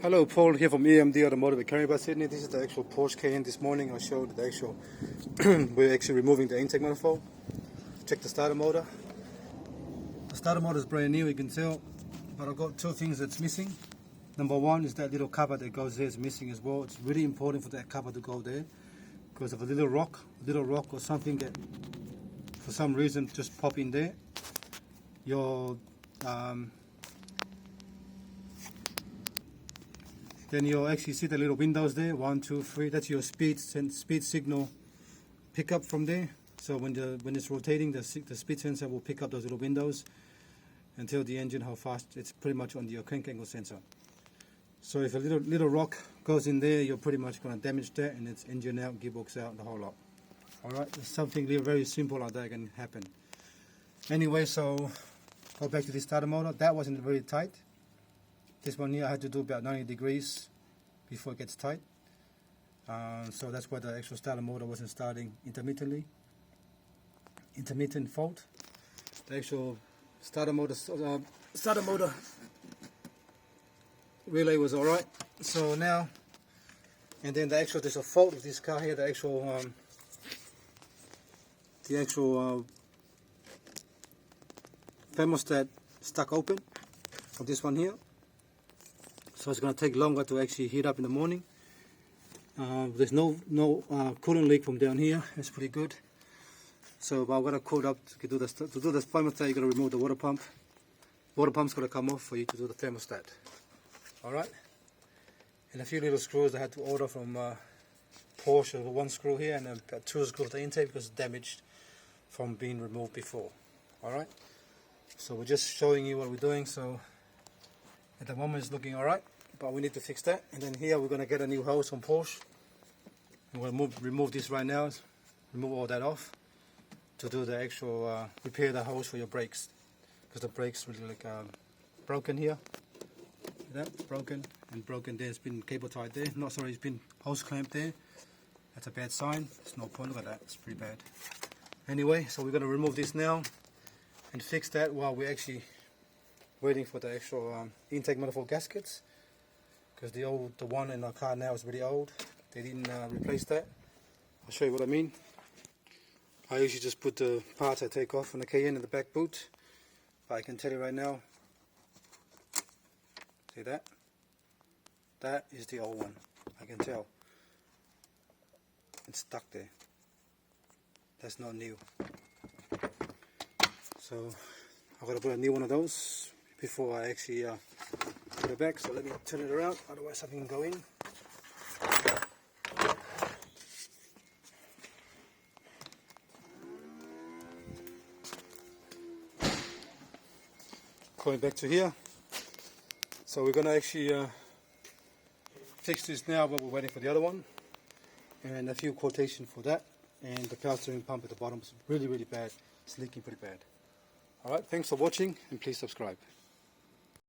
Hello, Paul here from EMD Automotive at Caribou, Sydney. This is the actual Porsche Cayenne this morning. I showed the actual, we're actually removing the intake manifold. Check the starter motor. The starter motor is brand new, you can tell, but I've got two things that's missing. Number one is that little cover that goes there is missing as well. It's really important for that cover to go there because of a little rock or something that for some reason just pop in there. Then you'll actually see the little windows there, 1, 2, 3. That's your speed signal pickup from there. So when it's rotating, the speed sensor will pick up those little windows and tell the engine how fast. It's pretty much on your crank angle sensor. So if a little rock goes in there, you're pretty much going to damage that, and it's engine out, gearbox out, the whole lot. All right, there's something very simple like that can happen. Anyway, so go back to the starter motor. That wasn't very tight. This one here I had to do about 90 degrees before it gets tight. So that's why the actual starter motor wasn't starting intermittently. Intermittent fault. The actual starter motor relay was alright. So now, and then there's a fault with this car here. The actual thermostat stuck open of this one here. So it's going to take longer to actually heat up in the morning. There's no coolant leak from down here. That's pretty good. So I've got to cool it up to do this thermostat. You got to remove the water pump. Water pump's got to come off for you to do the thermostat. All right. And a few little screws I had to order from Porsche. One screw here and about 2 screws the intake because it's damaged from being removed before. All right. So we're just showing you what we're doing. So at the moment it's looking all right, but we need to fix that. And then here we're going to get a new hose from Porsche. And we'll remove this right now, remove all that off to do the actual repair the hose for your brakes, because the brakes really broken here. That's broken and broken there. It's been cable tied there. No, sorry, it's been hose clamped there. That's a bad sign. There's no point. Look at that. It's pretty bad. Anyway, so we're going to remove this now and fix that while we're actually waiting for the actual intake manifold gaskets, because the one in our car now is really old. They didn't replace that. I'll show you what I mean. I usually just put the parts I take off on the Cayenne in the back boot, but I can tell you right now, see that? That is the old one. I can tell. It's stuck there. That's not new. So I've got to put a new one of those before I actually put it back. So let me turn it around, otherwise something can go in. Going back to here. So we're going to actually fix this now while we're waiting for the other one. And a few quotations for that. And the power steering pump at the bottom is really bad. It's leaking pretty bad. Alright, thanks for watching and please subscribe.